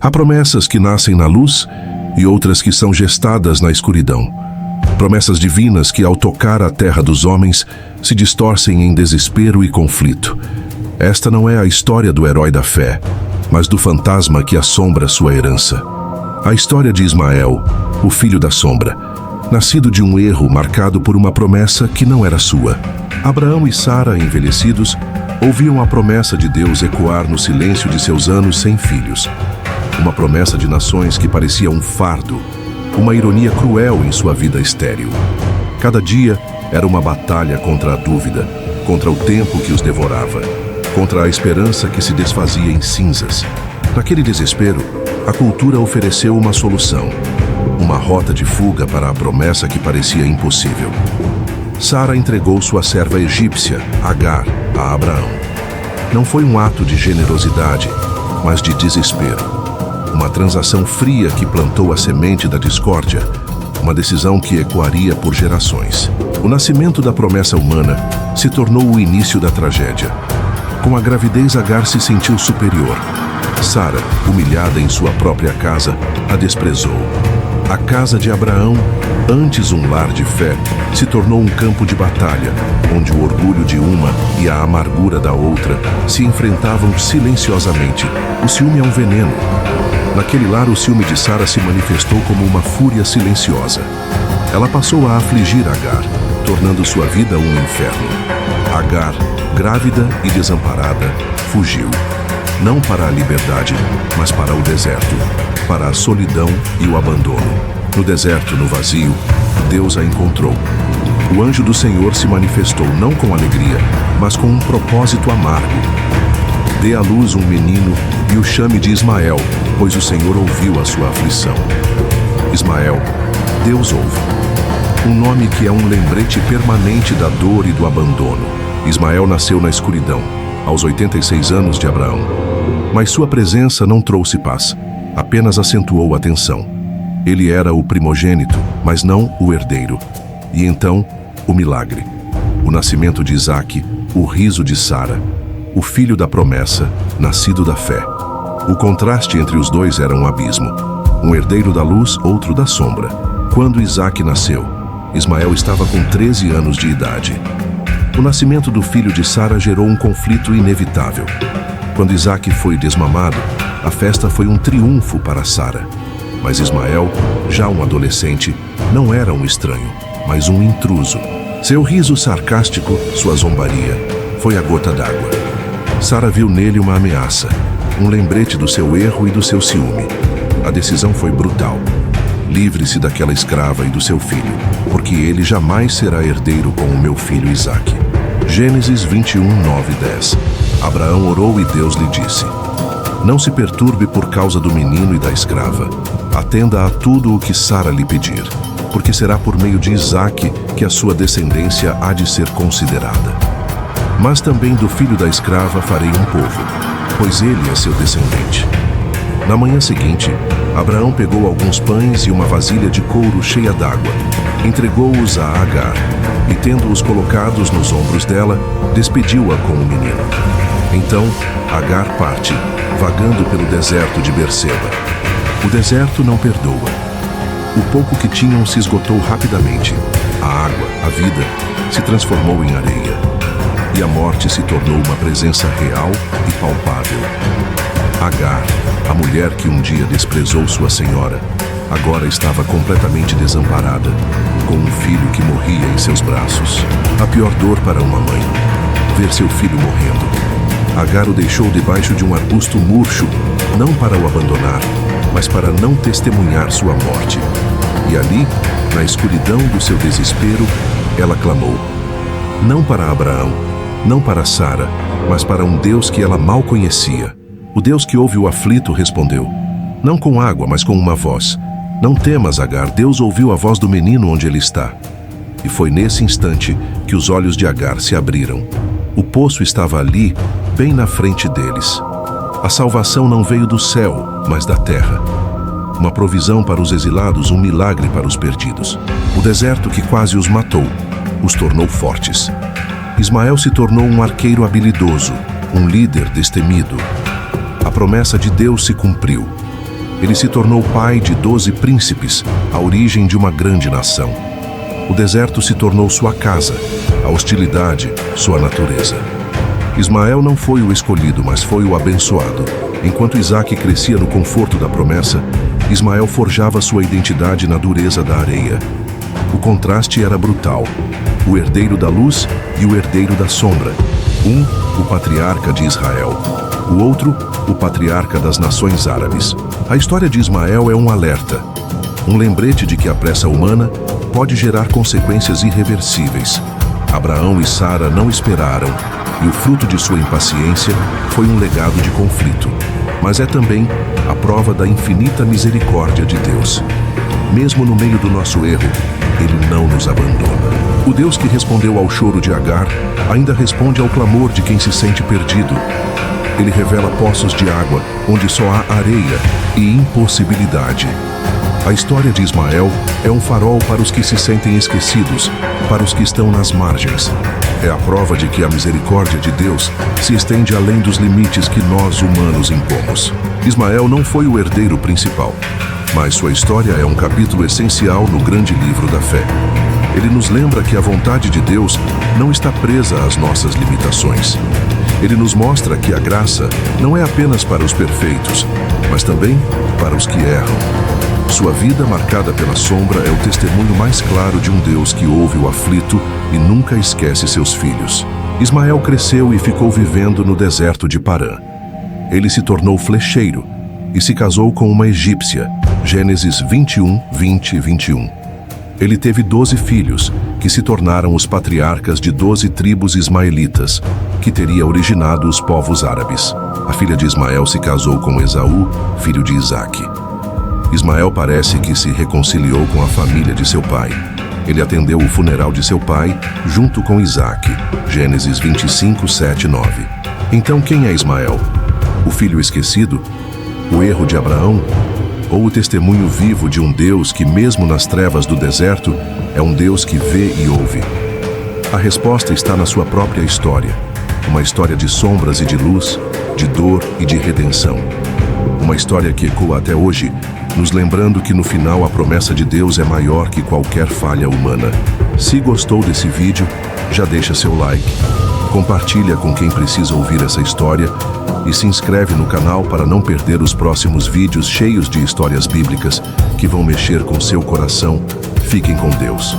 Há promessas que nascem na luz e outras que são gestadas na escuridão. Promessas divinas que, ao tocar a terra dos homens, se distorcem em desespero e conflito. Esta não é a história do herói da fé, mas do fantasma que assombra sua herança. A história de Ismael, o filho da sombra, nascido de um erro marcado por uma promessa que não era sua. Abraão e Sara, envelhecidos, ouviam a promessa de Deus ecoar no silêncio de seus anos sem filhos. Uma promessa de nações que parecia um fardo, uma ironia cruel em sua vida estéril. Cada dia era uma batalha contra a dúvida, contra o tempo que os devorava, contra a esperança que se desfazia em cinzas. Naquele desespero, a cultura ofereceu uma solução, uma rota de fuga para a promessa que parecia impossível. Sara entregou sua serva egípcia, Agar, a Abraão. Não foi um ato de generosidade, mas de desespero. Uma transação fria que plantou a semente da discórdia, uma decisão que ecoaria por gerações. O nascimento da promessa humana se tornou o início da tragédia. Com a gravidez, Agar se sentiu superior. Sara, humilhada em sua própria casa, a desprezou. A casa de Abraão, antes um lar de fé, se tornou um campo de batalha, onde o orgulho de uma e a amargura da outra se enfrentavam silenciosamente. O ciúme é um veneno. Naquele lar, o ciúme de Sara se manifestou como uma fúria silenciosa. Ela passou a afligir Agar, tornando sua vida um inferno. Agar, grávida e desamparada, fugiu. Não para a liberdade, mas para o deserto, para a solidão e o abandono. No deserto, no vazio, Deus a encontrou. O anjo do Senhor se manifestou não com alegria, mas com um propósito amargo. Dê à luz um menino e o chame de Ismael, pois o Senhor ouviu a sua aflição. Ismael, Deus ouve. Um nome que é um lembrete permanente da dor e do abandono. Ismael nasceu na escuridão, aos 86 anos de Abraão. Mas sua presença não trouxe paz, apenas acentuou a tensão. Ele era o primogênito, mas não o herdeiro. E então, o milagre. O nascimento de Isaque, o riso de Sara, o filho da promessa, nascido da fé. O contraste entre os dois era um abismo. Um herdeiro da luz, outro da sombra. Quando Isaque nasceu, Ismael estava com 13 anos de idade. O nascimento do filho de Sara gerou um conflito inevitável. Quando Isaque foi desmamado, a festa foi um triunfo para Sara. Mas Ismael, já um adolescente, não era um estranho, mas um intruso. Seu riso sarcástico, sua zombaria, foi a gota d'água. Sara viu nele uma ameaça, um lembrete do seu erro e do seu ciúme. A decisão foi brutal. Livre-se daquela escrava e do seu filho, porque ele jamais será herdeiro com o meu filho Isaque. Gênesis 21, 9 e 10. Abraão orou e Deus lhe disse: Não se perturbe por causa do menino e da escrava. Atenda a tudo o que Sara lhe pedir, porque será por meio de Isaque que a sua descendência há de ser considerada. Mas também do filho da escrava farei um povo, pois ele é seu descendente. Na manhã seguinte, Abraão pegou alguns pães e uma vasilha de couro cheia d'água, entregou-os a Agar, e tendo-os colocados nos ombros dela, despediu-a com o menino. Então, Agar parte, vagando pelo deserto de Berseba. O deserto não perdoa. O pouco que tinham se esgotou rapidamente. A água, a vida, se transformou em areia. E a morte se tornou uma presença real e palpável. Agar, a mulher que um dia desprezou sua senhora, agora estava completamente desamparada, com um filho que morria em seus braços. A pior dor para uma mãe, ver seu filho morrendo. Agar o deixou debaixo de um arbusto murcho, não para o abandonar, mas para não testemunhar sua morte. E ali, na escuridão do seu desespero, ela clamou. Não para Abraão, não para Sara, mas para um Deus que ela mal conhecia. O Deus que ouve o aflito respondeu, não com água, mas com uma voz. Não temas, Agar, Deus ouviu a voz do menino onde ele está. E foi nesse instante que os olhos de Agar se abriram. O poço estava ali, bem na frente deles. A salvação não veio do céu, mas da terra. Uma provisão para os exilados, um milagre para os perdidos. O deserto que quase os matou, os tornou fortes. Ismael se tornou um arqueiro habilidoso, um líder destemido. A promessa de Deus se cumpriu. Ele se tornou pai de 12 príncipes, a origem de uma grande nação. O deserto se tornou sua casa, a hostilidade, sua natureza. Ismael não foi o escolhido, mas foi o abençoado. Enquanto Isaque crescia no conforto da promessa, Ismael forjava sua identidade na dureza da areia. O contraste era brutal. O herdeiro da luz e o herdeiro da sombra. Um, o patriarca de Israel. O outro, o patriarca das nações árabes. A história de Ismael é um alerta. Um lembrete de que a pressa humana pode gerar consequências irreversíveis. Abraão e Sara não esperaram, e o fruto de sua impaciência foi um legado de conflito. Mas é também a prova da infinita misericórdia de Deus. Mesmo no meio do nosso erro, Ele não nos abandona. O Deus que respondeu ao choro de Agar ainda responde ao clamor de quem se sente perdido. Ele revela poços de água onde só há areia e impossibilidade. A história de Ismael é um farol para os que se sentem esquecidos, para os que estão nas margens. É a prova de que a misericórdia de Deus se estende além dos limites que nós humanos impomos. Ismael não foi o herdeiro principal, mas sua história é um capítulo essencial no grande livro da fé. Ele nos lembra que a vontade de Deus não está presa às nossas limitações. Ele nos mostra que a graça não é apenas para os perfeitos, mas também para os que erram. Sua vida, marcada pela sombra, é o testemunho mais claro de um Deus que ouve o aflito e nunca esquece seus filhos. Ismael cresceu e ficou vivendo no deserto de Parã. Ele se tornou flecheiro e se casou com uma egípcia. Gênesis 21, 20 e 21. Ele teve 12 filhos, que se tornaram os patriarcas de 12 tribos ismaelitas, que teria originado os povos árabes. A filha de Ismael se casou com Esaú, filho de Isaque. Ismael parece que se reconciliou com a família de seu pai. Ele atendeu o funeral de seu pai, junto com Isaque. Gênesis 25, 7 e 9. Então quem é Ismael? O filho esquecido? O erro de Abraão? Ou o testemunho vivo de um Deus que, mesmo nas trevas do deserto, é um Deus que vê e ouve? A resposta está na sua própria história. Uma história de sombras e de luz, de dor e de redenção. Uma história que ecoa até hoje, nos lembrando que no final a promessa de Deus é maior que qualquer falha humana. Se gostou desse vídeo, já deixa seu like, compartilha com quem precisa ouvir essa história e se inscreve no canal para não perder os próximos vídeos cheios de histórias bíblicas que vão mexer com seu coração. Fiquem com Deus.